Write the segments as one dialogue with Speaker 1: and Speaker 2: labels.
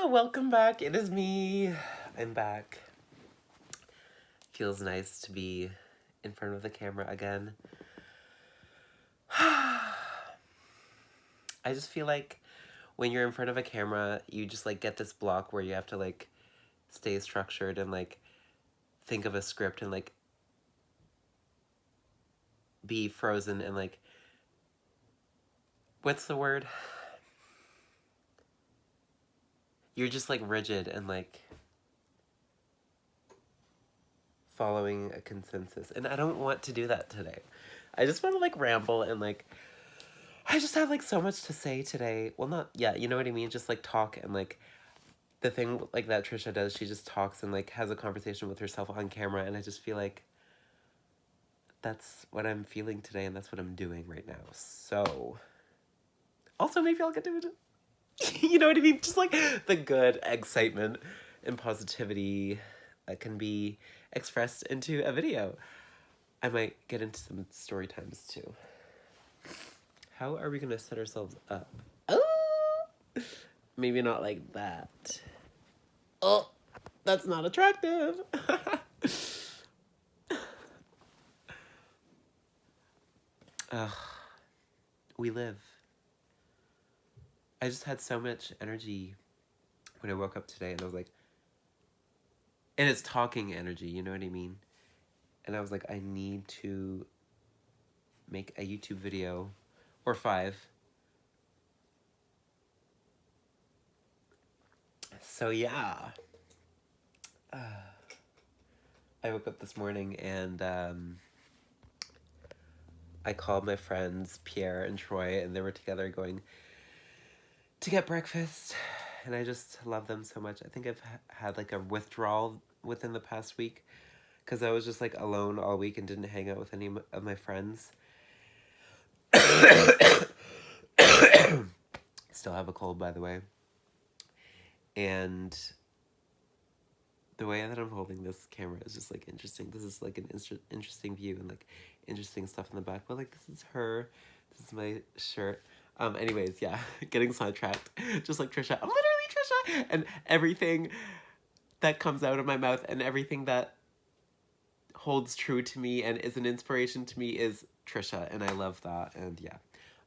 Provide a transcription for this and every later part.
Speaker 1: Welcome back. It is me. I'm back. Feels nice to be in front of the camera again. I just feel like when you're in front of a camera, you just like get this block where you have to like stay structured and like think of a script and like be frozen and like, what's the word? You're just like rigid and like following a consensus. And I don't want to do that today. I just want to like ramble and like, I just have like so much to say today. Well, not, yeah, you know what I mean? Just like talk and like the thing like that Trisha does, she just talks and like has a conversation with herself on camera. And I just feel like that's what I'm feeling today and that's what I'm doing right now. So also maybe I'll get to it. You know what I mean? Just like the good excitement and positivity that can be expressed into a video. I might get into some story times too. How are we gonna set ourselves up? Oh, maybe not like that. Oh, that's not attractive. Ugh, we live. I just had so much energy when I woke up today and I was like, and it's talking energy, you know what I mean? And I was like, I need to make a YouTube video or 5. So yeah. I woke up this morning and I called my friends Pierre and Troy and they were together going to get breakfast. And I just love them so much. I think I've had like a withdrawal within the past week because I was just like alone all week and didn't hang out with any of my friends. Still have a cold, by the way. And the way that I'm holding this camera is just like interesting. This is like an interesting view and like interesting stuff in the back. But like this is her. This is my shirt. Anyways, yeah, getting sidetracked. Just like Trisha. I'm literally Trisha. And everything that comes out of my mouth and everything that holds true to me and is an inspiration to me is Trisha. And I love that. And yeah.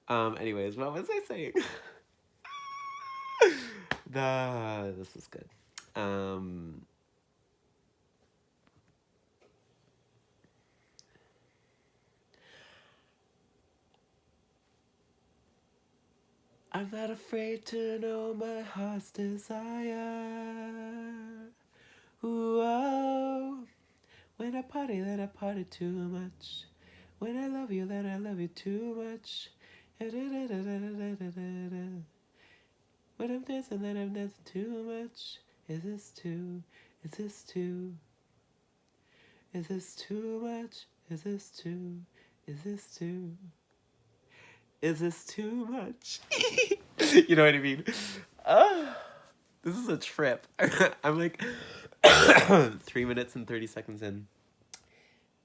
Speaker 1: Anyways, what was I saying? This is good. I'm not afraid to know my heart's desire. Ooh, oh. When I party, then I party too much. When I love you, then I love you too much. When I'm dancing, then I'm dancing too much. Is this too? Is this too? Is this too much? Is this too? Is this too? Is this too much? You know what I mean? This is a trip. I'm like 3 minutes and 30 seconds in.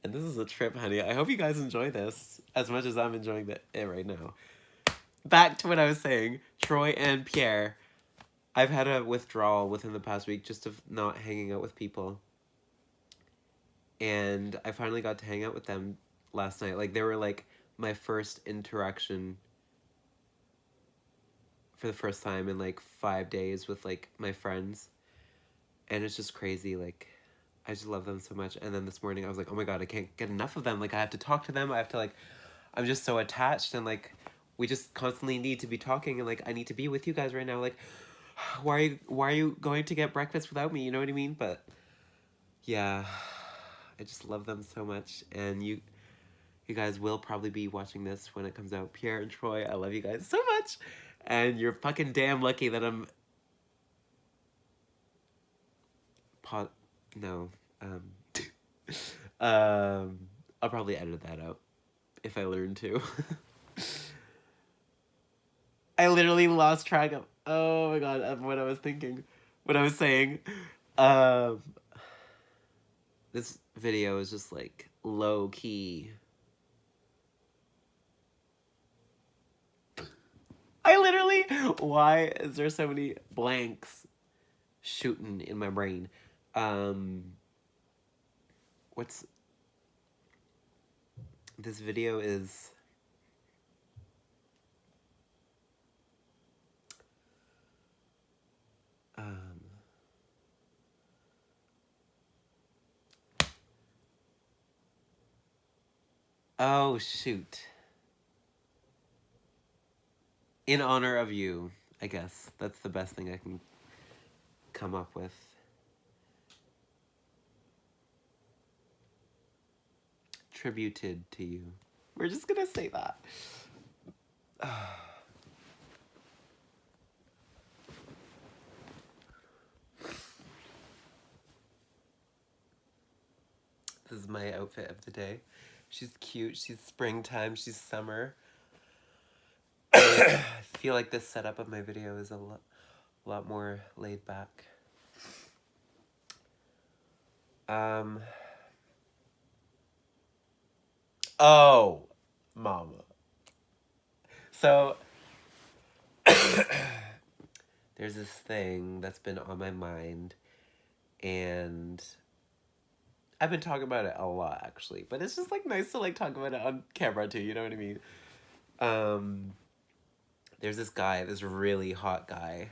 Speaker 1: And this is a trip, honey. I hope you guys enjoy this as much as I'm enjoying it right now. Back to what I was saying. Troy and Pierre. I've had a withdrawal within the past week just of not hanging out with people. And I finally got to hang out with them last night. Like, they were like my first interaction for the first time in like 5 days with like my friends. And it's just crazy. Like, I just love them so much. And then this morning I was like, oh my God, I can't get enough of them. Like, I have to talk to them. I have to like, I'm just so attached and like, we just constantly need to be talking and like, I need to be with you guys right now. Like, why are you going to get breakfast without me? You know what I mean? But yeah, I just love them so much. And you guys will probably be watching this when it comes out. Pierre and Troy, I love you guys so much. And you're fucking damn lucky that I'm... I'll probably edit that out if I learn to. I literally lost track of... Oh my God, of what I was thinking. What I was saying. This video is just like low key. I literally... Why is there so many blanks? shooting in my brain. What's this video is oh shoot. In honor of you, I guess. That's the best thing I can come up with. Tributed to you. We're just gonna say that. This is my outfit of the day. She's cute, she's springtime, she's summer. I feel like this setup of my video is a lot more laid back. Oh, mama. So, there's this thing that's been on my mind, and I've been talking about it a lot, actually, but it's just, like, nice to, like, talk about it on camera, too, you know what I mean? There's this guy, this really hot guy,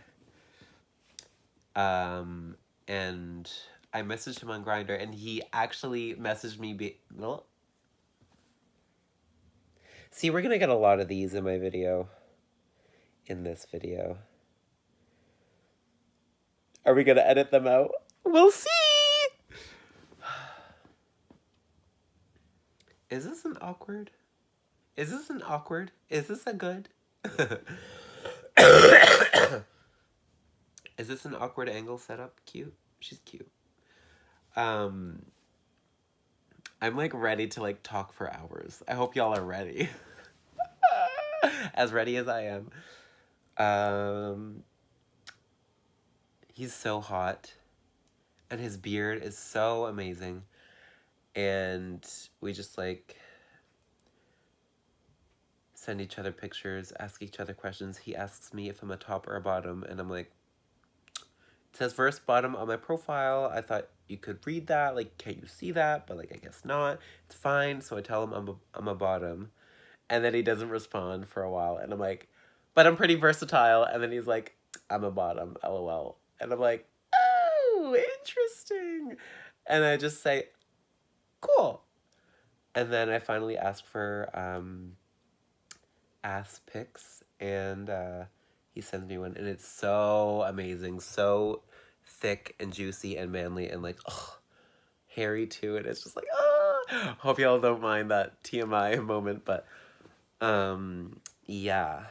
Speaker 1: and I messaged him on Grindr, and he actually messaged me See, we're gonna get a lot of these in my video. In this video. Are we gonna edit them out? We'll see! Is this an awkward? Is this an awkward? Is this a good? Is this an awkward angle setup? Cute? She's cute. I'm like ready to like talk for hours. I hope y'all are ready. As ready as I am. He's so hot. And his beard is so amazing. And we just like send each other pictures, ask each other questions. He asks me if I'm a top or a bottom, and I'm like, it says first bottom on my profile. I thought you could read that. Like, can't you see that? But like, I guess not. It's fine. So I tell him I'm a bottom. And then he doesn't respond for a while. And I'm like, but I'm pretty versatile. And then he's like, I'm a bottom, LOL. And I'm like, oh, interesting. And I just say, cool. And then I finally asked for ass pics. And he sends me one. And it's so amazing. So thick and juicy and manly and like, oh, hairy too. And it's just like, oh. Hope y'all don't mind that TMI moment. But yeah.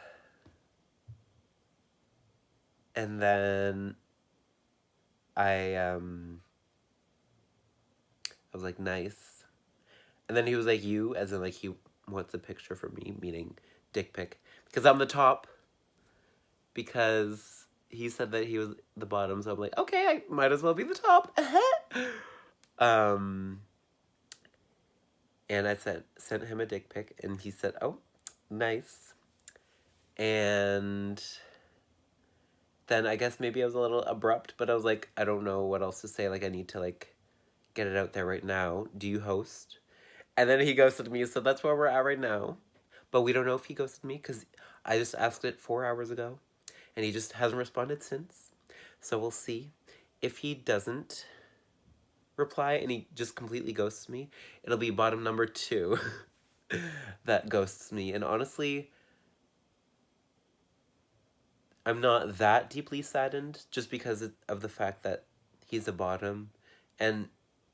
Speaker 1: And then I was like, nice. And then he was like, you, as in like he wants a picture for me, meaning dick pic. Because I'm the top. Because he said that he was the bottom, so I'm like, okay, I might as well be the top. And I sent him a dick pic, and he said, oh, nice. And then I guess maybe I was a little abrupt, but I was like, I don't know what else to say. Like, I need to, like, get it out there right now. Do you host? And then he ghosted me, so that's where we're at right now. But we don't know if he ghosted me, because I just asked it 4 hours ago, and he just hasn't responded since. So we'll see. If he doesn't reply and he just completely ghosts me, it'll be bottom number 2 that ghosts me. And honestly, I'm not that deeply saddened just because of the fact that he's a bottom. And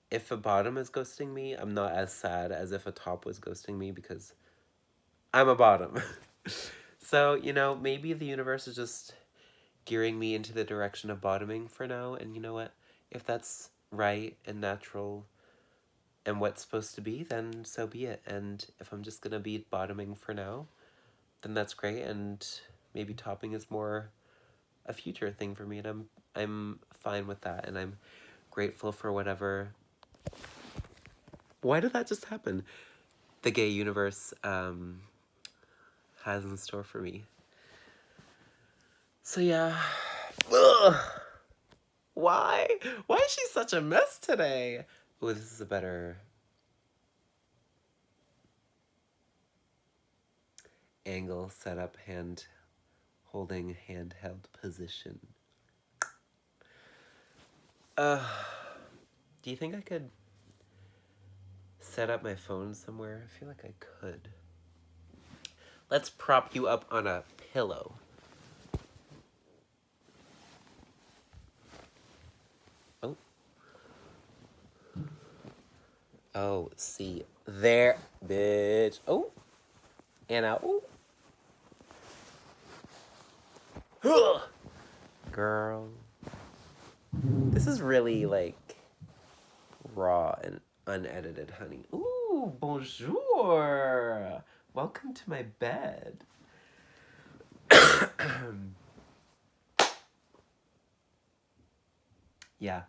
Speaker 1: if a bottom is ghosting me, I'm not as sad as if a top was ghosting me because I'm a bottom. So, you know, maybe the universe is just gearing me into the direction of bottoming for now. And you know what? If that's right and natural and what's supposed to be, then so be it. And if I'm just going to be bottoming for now, then that's great. And maybe topping is more a future thing for me. And I'm fine with that. And I'm grateful for whatever. Why did that just happen? The gay universe has in store for me. So yeah. Ugh. Why? Why is she such a mess today? Oh, this is a better angle, setup, hand holding, handheld position. Do you think I could set up my phone somewhere? I feel like I could. Let's prop you up on a pillow. Oh. Oh, see. There, bitch. Oh. And out. Oh. Girl. This is really, like, raw and unedited, honey. Ooh, bonjour. Welcome to my bed. Yeah.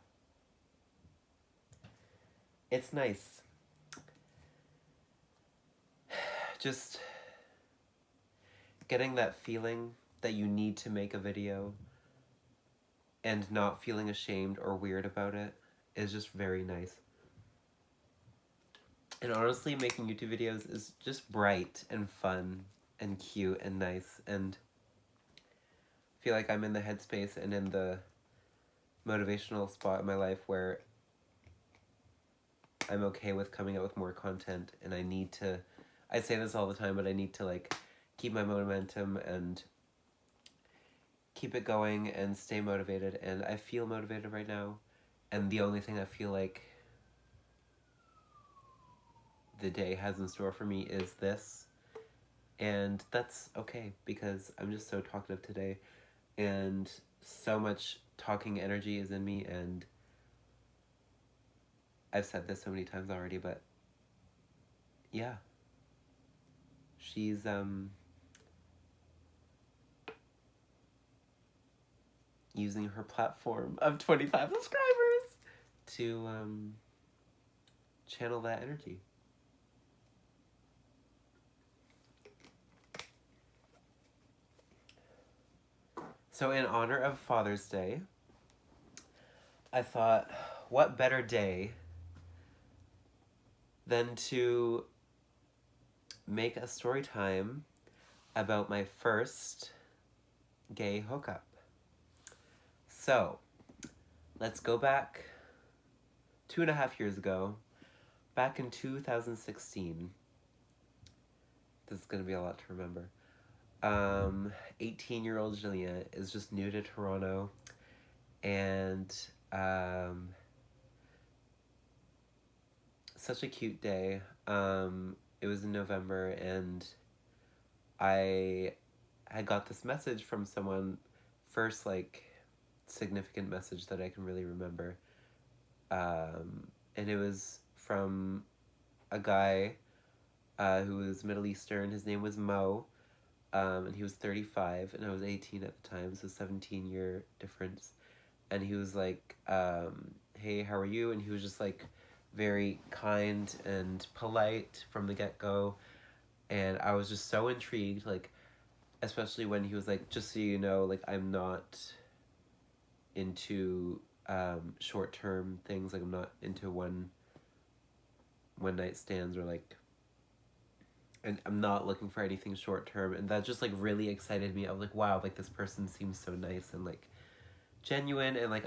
Speaker 1: It's nice. Just getting that feeling that you need to make a video and not feeling ashamed or weird about it is just very nice. And honestly, making YouTube videos is just bright and fun and cute and nice, and I feel like I'm in the headspace and in the motivational spot in my life where I'm okay with coming out with more content, and I say this all the time, but I need to like keep my momentum and keep it going and stay motivated, and I feel motivated right now, and the only thing I feel like the day has in store for me is this, and that's okay because I'm just so talkative today, and so much talking energy is in me, and I've said this so many times already, but yeah, she's using her platform of 25 subscribers to channel that energy. So in honor of Father's Day, I thought, what better day than to make a story time about my first gay hookup. So, let's go back 2.5 years ago, back in 2016. This is going to be a lot to remember. 18-year-old Julia is just new to Toronto, and such a cute day. It was in November, and I got this message from someone, first like significant message that I can really remember, and it was from a guy who was Middle Eastern. His name was Mo, and he was 35, and I was 18 at the time, so 17-year difference. And he was like, hey, how are you? And he was just like very kind and polite from the get-go, and I was just so intrigued, like, especially when he was like, just so you know, like, I'm not into short-term things, like, I'm not into one night stands, or like, and I'm not looking for anything short-term, and that just like really excited me. I was like, wow, like, this person seems so nice and like genuine, and like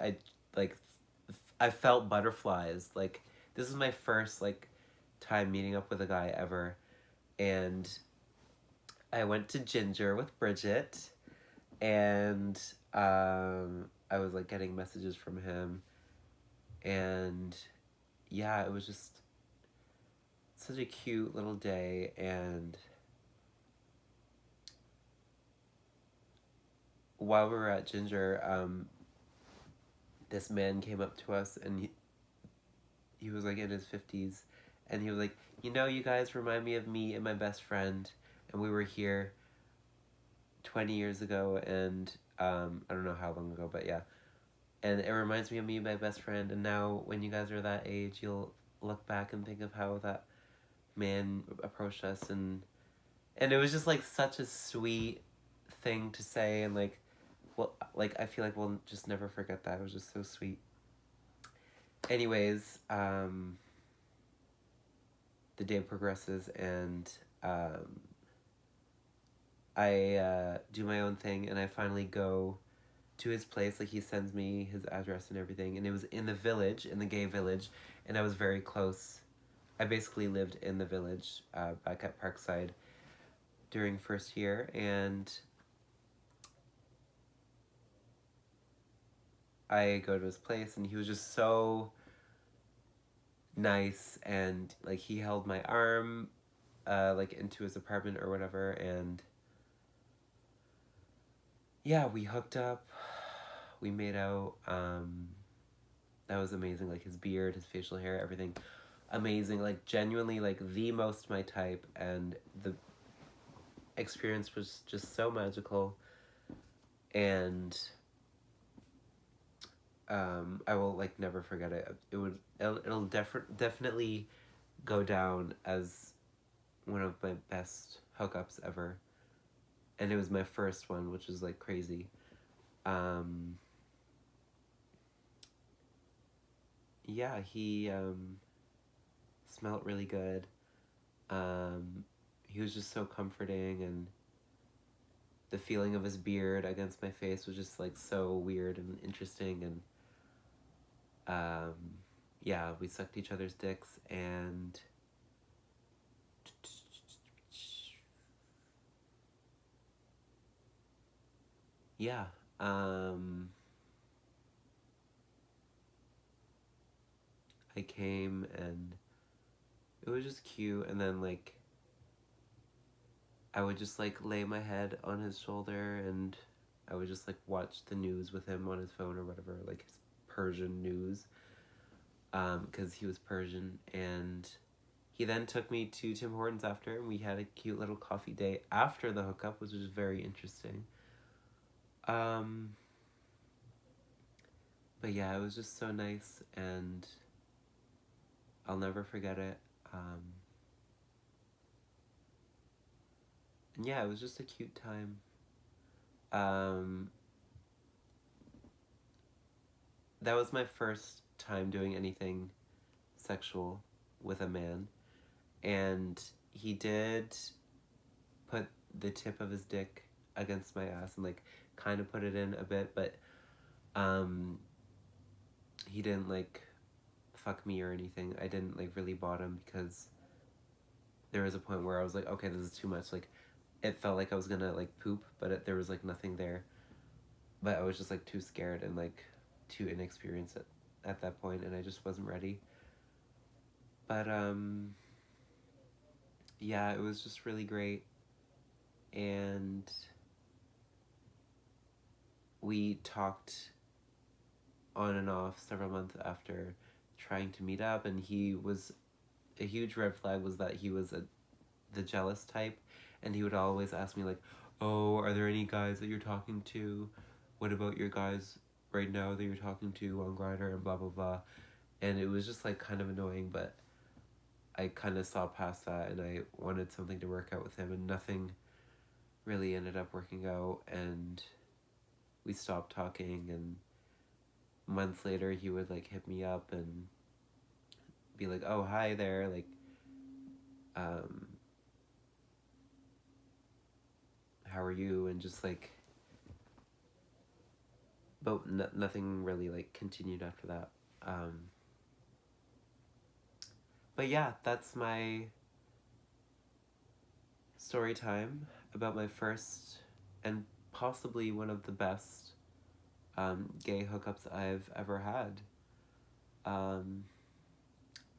Speaker 1: I felt butterflies. Like, this is my first like time meeting up with a guy ever, and I went to Ginger with Bridget, and I was like getting messages from him, and yeah, it was just such a cute little day. And while we were at Ginger, this man came up to us, and he was like in his 50s, and he was like, you know, you guys remind me of me and my best friend, and we were here 20 years ago, and I don't know how long ago, but yeah, and it reminds me of me and my best friend, and now when you guys are that age, you'll look back and think of how that man approached us, and it was just like such a sweet thing to say, and like well, like, I feel like we'll just never forget that. It was just so sweet. Anyways, the day progresses, and I do my own thing, and I finally go to his place. Like, he sends me his address and everything, and it was in the village, in the gay village, and I was very close. I basically lived in the village, back at Parkside during first year, and I go to his place, and he was just so nice, and like, he held my arm, like, into his apartment or whatever, and yeah, we hooked up, we made out. That was amazing. Like, his beard, his facial hair, everything amazing. Like, genuinely, like, the most my type, and the experience was just so magical. And I will, like, never forget it. It'll definitely go down as one of my best hookups ever. And it was my first one, which is, like, crazy. Yeah, he smelled really good. He was just so comforting, and the feeling of his beard against my face was just, like, so weird and interesting. And yeah, we sucked each other's dicks, and yeah, I came, and it was just cute. And then, like, I would just, like, lay my head on his shoulder, and I would just, like, watch the news with him on his phone or whatever, like, his Persian news, because he was Persian. And he then took me to Tim Hortons after, and we had a cute little coffee date after the hookup, which was very interesting. But yeah, it was just so nice, and I'll never forget it. And yeah, it was just a cute time. That was my first time doing anything sexual with a man, and he did put the tip of his dick against my ass and, like, kind of put it in a bit, but he didn't, like, fuck me or anything. I didn't, like, really bottom, because there was a point where I was like, okay, this is too much. Like, it felt like I was gonna, like, poop, but there was, like, nothing there. But I was just, like, too scared and, like, too inexperienced at that point, and I just wasn't ready. But yeah, it was just really great, and we talked on and off several months after trying to meet up. And he was a huge red flag was that he was the jealous type, and he would always ask me, like, oh, are there any guys that you're talking to? What about your guys right now that you're talking to on Grindr, and blah blah blah. And it was just, like, kind of annoying, but I kind of saw past that, and I wanted something to work out with him, and nothing really ended up working out, and we stopped talking. And months later, he would, like, hit me up and be like, oh, hi there, like, how are you? And just, like, but nothing really, like, continued after that. But yeah, that's my story time about my first and possibly one of the best gay hookups I've ever had.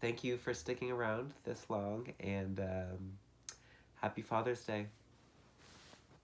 Speaker 1: Thank you for sticking around this long, and happy Father's Day.